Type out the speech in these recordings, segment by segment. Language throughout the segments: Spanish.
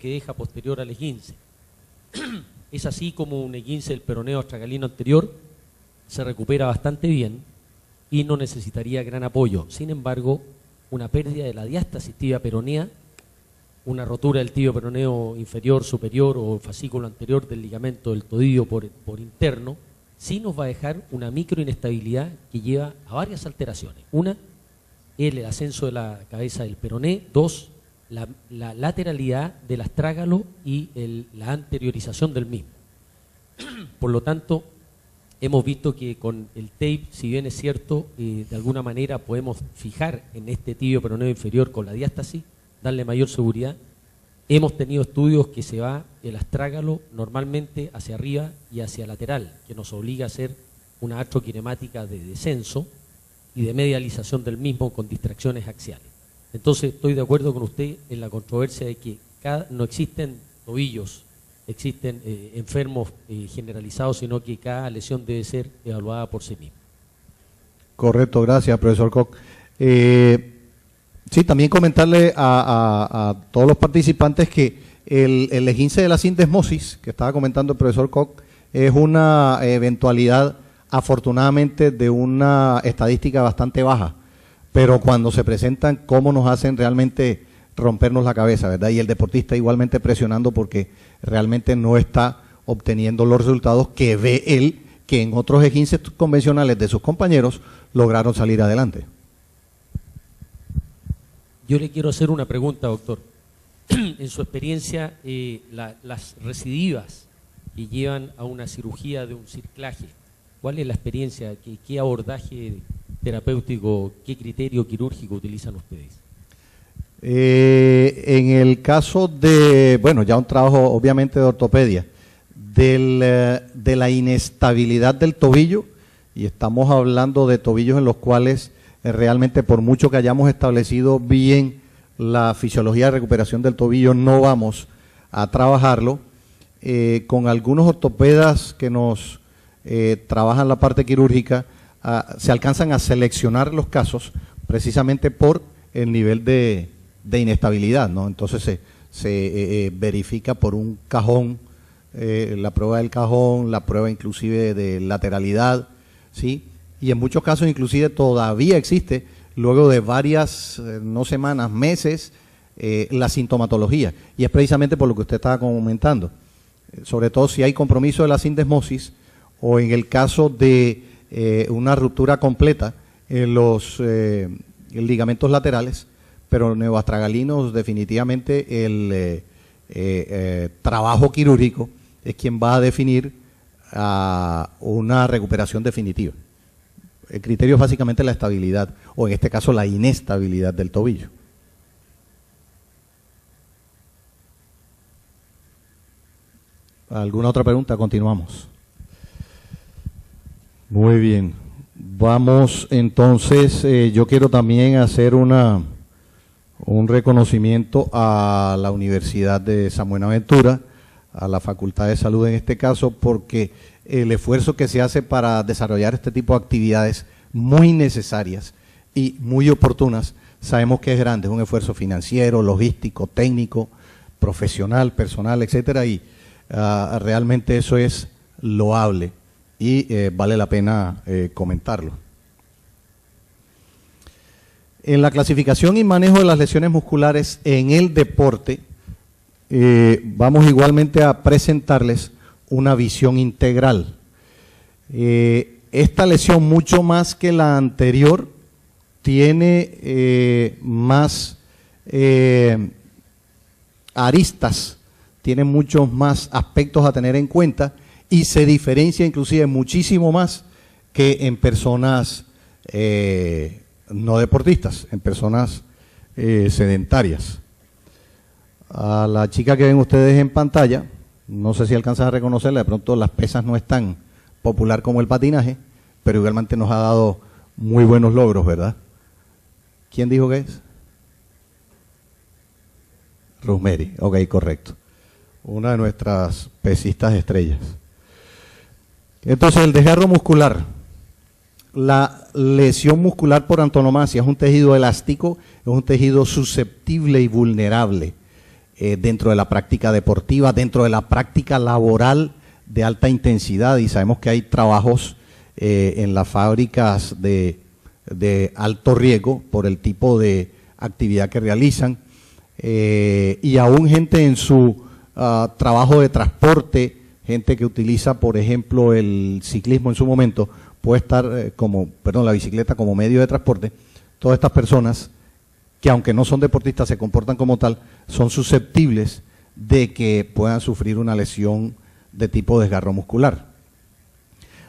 que deja posterior al esguince. Es así como un esguince del peroneo astragalino anterior se recupera bastante bien y no necesitaría gran apoyo. Sin embargo, una pérdida de la diástasis tibia peronea, una rotura del tibio peroneo inferior, superior o fascículo anterior del ligamento del tobillo por interno, sí nos va a dejar una microinestabilidad que lleva a varias alteraciones. Una, el ascenso de la cabeza del peroné. Dos, la lateralidad del astrágalo y la anteriorización del mismo. Por lo tanto, hemos visto que con el tape, si bien es cierto, de alguna manera podemos fijar en este tibio peroneo inferior con la diástasis, darle mayor seguridad. Hemos tenido estudios que se va el astrágalo normalmente hacia arriba y hacia lateral, que nos obliga a hacer una artroquinemática de descenso y de medialización del mismo con distracciones axiales. Entonces estoy de acuerdo con usted en la controversia de que no existen tobillos, existen enfermos generalizados, sino que cada lesión debe ser evaluada por sí misma. Correcto, gracias, profesor Koch. Sí, también comentarle a todos los participantes que el esguince de la sindesmosis, que estaba comentando el profesor Koch, es una eventualidad, afortunadamente, de una estadística bastante baja, pero cuando se presentan, cómo nos hacen realmente rompernos la cabeza, ¿verdad? Y el deportista igualmente presionando porque realmente no está obteniendo los resultados que ve él, que en otros esguinces convencionales de sus compañeros lograron salir adelante. Yo le quiero hacer una pregunta, doctor. En su experiencia, las recidivas que llevan a una cirugía de un circlaje, ¿cuál es la experiencia? ¿Qué abordaje terapéutico, qué criterio quirúrgico utilizan ustedes? En el caso de, bueno, ya un trabajo obviamente de ortopedia, de la inestabilidad del tobillo, y estamos hablando de tobillos en los cuales realmente por mucho que hayamos establecido bien la fisiología de recuperación del tobillo, no vamos a trabajarlo. Con algunos ortopedas que nos trabajan la parte quirúrgica, se alcanzan a seleccionar los casos precisamente por el nivel de inestabilidad, ¿no? Entonces se verifica por un cajón, la prueba del cajón, la prueba inclusive de lateralidad, ¿sí? Y en muchos casos inclusive todavía existe, luego de varias, no semanas, meses, la sintomatología. Y es precisamente por lo que usted estaba comentando. Sobre todo si hay compromiso de la sindesmosis o en el caso de una ruptura completa en los ligamentos laterales, pero neoastragalinos definitivamente el trabajo quirúrgico es quien va a definir una recuperación definitiva. El criterio es básicamente la estabilidad, o en este caso la inestabilidad del tobillo. ¿Alguna otra pregunta? Continuamos. Muy bien. Vamos entonces, yo quiero también hacer un reconocimiento a la Universidad de San Buenaventura, a la Facultad de Salud en este caso, porque el esfuerzo que se hace para desarrollar este tipo de actividades muy necesarias y muy oportunas, sabemos que es grande, es un esfuerzo financiero, logístico, técnico, profesional, personal, etcétera, y realmente eso es loable y vale la pena comentarlo. En la clasificación y manejo de las lesiones musculares en el deporte, vamos igualmente a presentarles una visión integral. Esta lesión, mucho más que la anterior, tiene más aristas, tiene muchos más aspectos a tener en cuenta y se diferencia inclusive muchísimo más que en personas no deportistas, en personas sedentarias. A la chica que ven ustedes en pantalla, no sé si alcanzan a reconocerla, de pronto las pesas no es tan popular como el patinaje, pero igualmente nos ha dado muy buenos logros, ¿verdad? ¿Quién dijo que es? Rosemary, ok, correcto. Una de nuestras pesistas estrellas. Entonces, el desgarro muscular, la lesión muscular por antonomasia, es un tejido elástico, es un tejido susceptible y vulnerable. dentro de la práctica deportiva, dentro de la práctica laboral de alta intensidad, y sabemos que hay trabajos en las fábricas de alto riesgo por el tipo de actividad que realizan, y aún gente en su trabajo de transporte, gente que utiliza, por ejemplo, el ciclismo en su momento, puede estar la bicicleta como medio de transporte. Todas estas personas que, aunque no son deportistas, se comportan como tal, son susceptibles de que puedan sufrir una lesión de tipo desgarro muscular.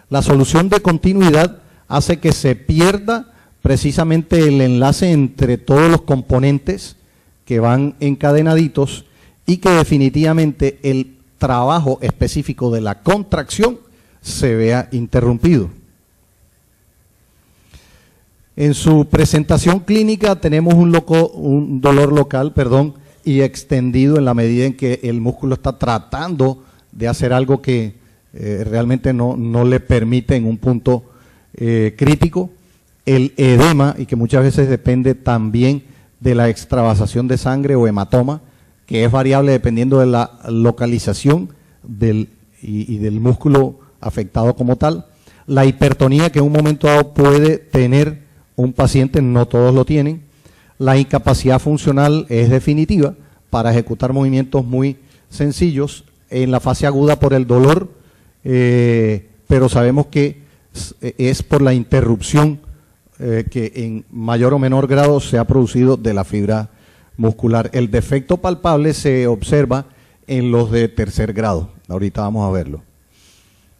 La solución de continuidad hace que se pierda precisamente el enlace entre todos los componentes que van encadenaditos y que definitivamente el trabajo específico de la contracción se vea interrumpido. En su presentación clínica tenemos un dolor local, y extendido en la medida en que el músculo está tratando de hacer algo que realmente no le permite en un punto crítico. El edema, y que muchas veces depende también de la extravasación de sangre o hematoma, que es variable dependiendo de la localización y del músculo afectado como tal. La hipertonía, que en un momento dado puede tener un paciente, no todos lo tienen. La incapacidad funcional es definitiva para ejecutar movimientos muy sencillos en la fase aguda por el dolor, pero sabemos que es por la interrupción que en mayor o menor grado se ha producido de la fibra muscular. El defecto palpable se observa en los de tercer grado. Ahorita vamos a verlo.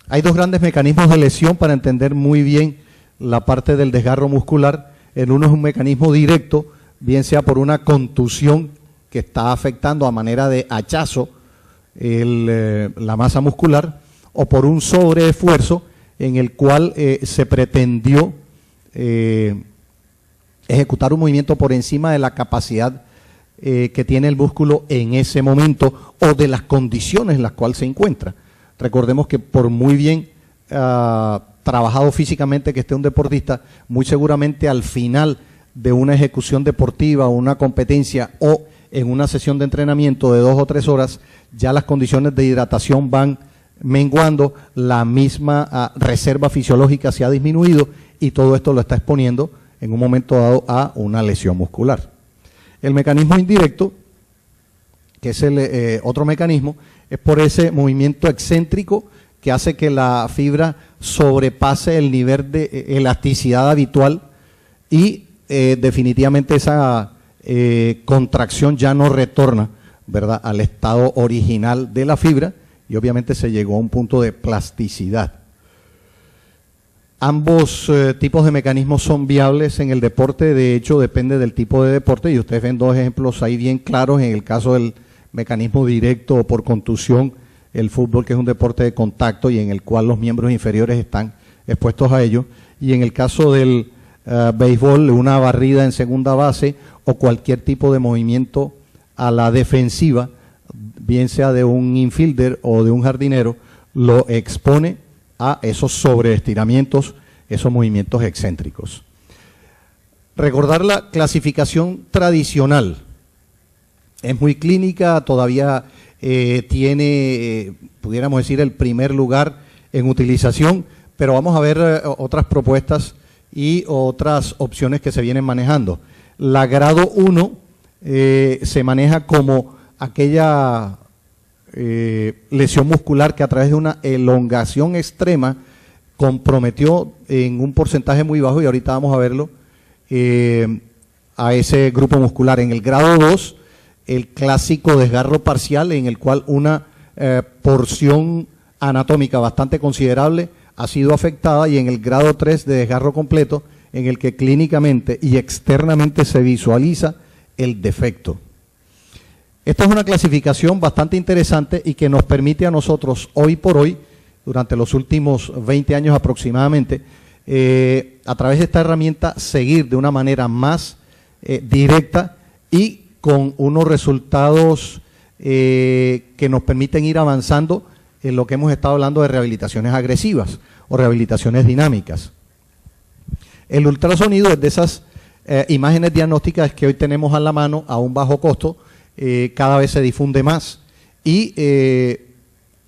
Hay dos grandes mecanismos de lesión para entender muy bien la parte del desgarro muscular. El uno es un mecanismo directo, bien sea por una contusión que está afectando a manera de hachazo la masa muscular, o por un sobreesfuerzo en el cual se pretendió ejecutar un movimiento por encima de la capacidad que tiene el músculo en ese momento o de las condiciones en las cuales se encuentra. Recordemos que por muy bien trabajado físicamente que esté un deportista, muy seguramente al final de una ejecución deportiva o una competencia o en una sesión de entrenamiento de 2 o 3 horas, ya las condiciones de hidratación van menguando, la misma reserva fisiológica se ha disminuido y todo esto lo está exponiendo en un momento dado a una lesión muscular. El mecanismo indirecto, que es el otro mecanismo, es por ese movimiento excéntrico que hace que la fibra sobrepase el nivel de elasticidad habitual y definitivamente esa contracción ya no retorna, ¿verdad?, al estado original de la fibra, y obviamente se llegó a un punto de plasticidad. Ambos tipos de mecanismos son viables en el deporte, de hecho depende del tipo de deporte, y ustedes ven dos ejemplos ahí bien claros. En el caso del mecanismo directo o por contusión, el fútbol, que es un deporte de contacto y en el cual los miembros inferiores están expuestos a ello, y en el caso del béisbol, una barrida en segunda base o cualquier tipo de movimiento a la defensiva, bien sea de un infielder o de un jardinero, lo expone a esos sobreestiramientos, esos movimientos excéntricos. Recordar la clasificación tradicional. Es muy clínica, todavía tiene, pudiéramos decir, el primer lugar en utilización, pero vamos a ver otras propuestas y otras opciones que se vienen manejando. La grado 1 se maneja como aquella lesión muscular que a través de una elongación extrema comprometió en un porcentaje muy bajo, y ahorita vamos a verlo, a ese grupo muscular. En el grado 2, el clásico desgarro parcial, en el cual una porción anatómica bastante considerable ha sido afectada, y en el grado 3 de desgarro completo, en el que clínicamente y externamente se visualiza el defecto. Esta es una clasificación bastante interesante y que nos permite a nosotros hoy por hoy, durante los últimos 20 años aproximadamente, a través de esta herramienta seguir de una manera más directa y con unos resultados que nos permiten ir avanzando en lo que hemos estado hablando de rehabilitaciones agresivas o rehabilitaciones dinámicas. El ultrasonido es de esas imágenes diagnósticas que hoy tenemos a la mano a un bajo costo, cada vez se difunde más y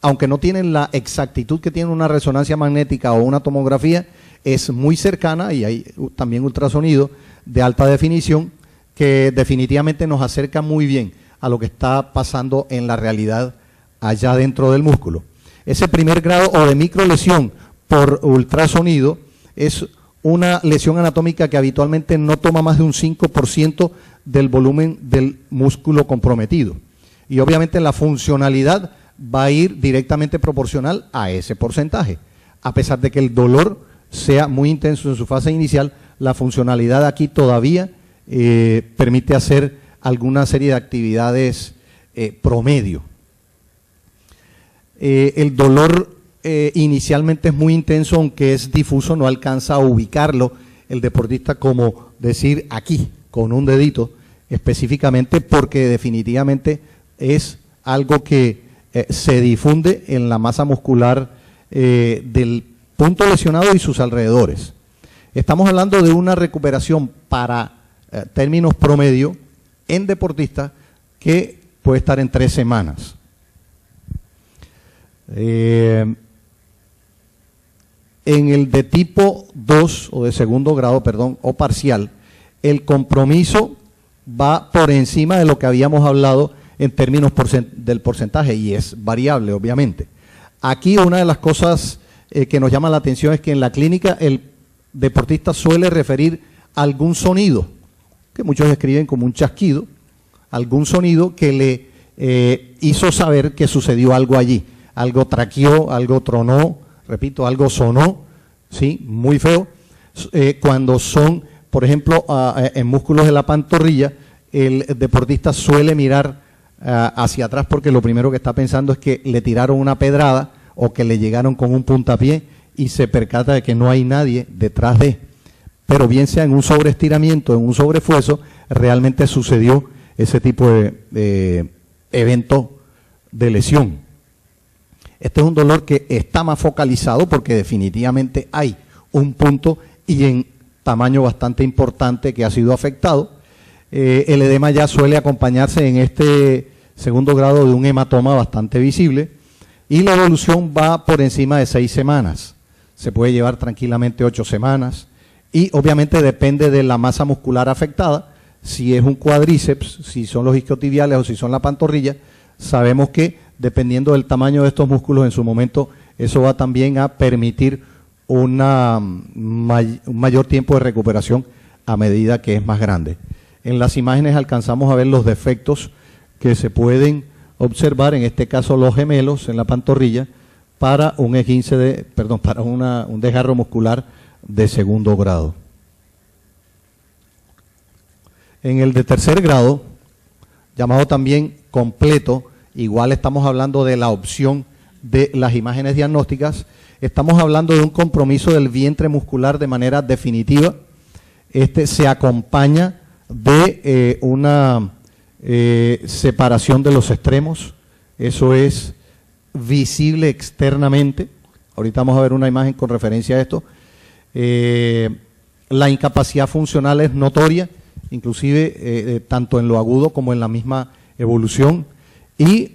aunque no tienen la exactitud que tiene una resonancia magnética o una tomografía, es muy cercana y hay también ultrasonido de alta definición que definitivamente nos acerca muy bien a lo que está pasando en la realidad allá dentro del músculo. Ese primer grado o de microlesión por ultrasonido es una lesión anatómica que habitualmente no toma más de un 5% del volumen del músculo comprometido. Y obviamente la funcionalidad va a ir directamente proporcional a ese porcentaje. A pesar de que el dolor sea muy intenso en su fase inicial, la funcionalidad aquí todavía permite hacer alguna serie de actividades promedio. El dolor inicialmente es muy intenso, aunque es difuso, no alcanza a ubicarlo el deportista como decir aquí, con un dedito específicamente, porque definitivamente es algo que se difunde en la masa muscular del punto lesionado y sus alrededores. Estamos hablando de una recuperación para términos promedio en deportistas que puede estar en 3 semanas. En el de tipo 2 o de segundo grado, perdón, o parcial, el compromiso va por encima de lo que habíamos hablado en términos del porcentaje y es variable, obviamente. Aquí una de las cosas que nos llama la atención es que en la clínica el deportista suele referir algún sonido, que muchos escriben como un chasquido, algún sonido que le hizo saber que sucedió algo allí. Algo traqueó, algo tronó, repito, algo sonó, ¿sí? Muy feo. Cuando son, por ejemplo, en músculos de la pantorrilla, el deportista suele mirar hacia atrás porque lo primero que está pensando es que le tiraron una pedrada o que le llegaron con un puntapié y se percata de que no hay nadie detrás de. Pero bien sea en un sobreestiramiento, en un sobreesfuerzo, realmente sucedió ese tipo de evento de lesión. Este es un dolor que está más focalizado porque definitivamente hay un punto y en tamaño bastante importante que ha sido afectado. El edema ya suele acompañarse en este segundo grado de un hematoma bastante visible y la evolución va por encima de 6 semanas. Se puede llevar tranquilamente 8 semanas y obviamente depende de la masa muscular afectada. Si es un cuádriceps, si son los isquiotibiales o si son la pantorrilla, sabemos que dependiendo del tamaño de estos músculos en su momento, eso va también a permitir un mayor tiempo de recuperación a medida que es más grande. En las imágenes alcanzamos a ver los defectos que se pueden observar, en este caso los gemelos en la pantorrilla, para un esguince para un desgarro muscular de segundo grado. En el de tercer grado, llamado también completo, igual estamos hablando de la opción de las imágenes diagnósticas, estamos hablando de un compromiso del vientre muscular de manera definitiva. Este se acompaña de una separación de los extremos, eso es visible externamente. Ahorita vamos a ver una imagen con referencia a esto. La incapacidad funcional es notoria, inclusive tanto en lo agudo como en la misma evolución. Y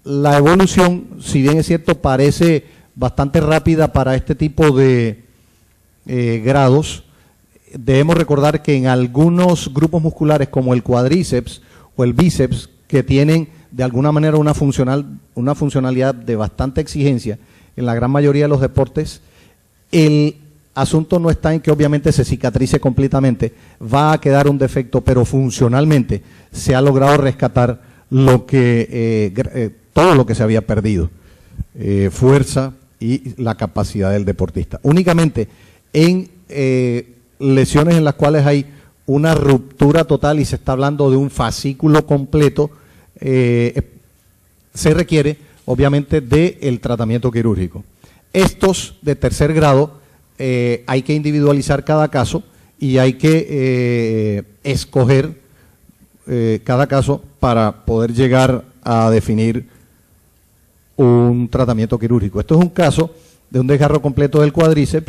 la evolución, si bien es cierto, parece bastante rápida para este tipo de grados. Debemos recordar que en algunos grupos musculares como el cuádriceps o el bíceps, que tienen de alguna manera una funcionalidad de bastante exigencia, en la gran mayoría de los deportes, el asunto no está en que obviamente se cicatrice completamente, va a quedar un defecto, pero funcionalmente se ha logrado rescatar lo que todo lo que se había perdido, fuerza y la capacidad del deportista. Únicamente en lesiones en las cuales hay una ruptura total y se está hablando de un fascículo completo, se requiere obviamente del tratamiento quirúrgico. Estos de tercer grado hay que individualizar cada caso y hay que escoger cada caso para poder llegar a definir un tratamiento quirúrgico. Esto es un caso de un desgarro completo del cuádriceps.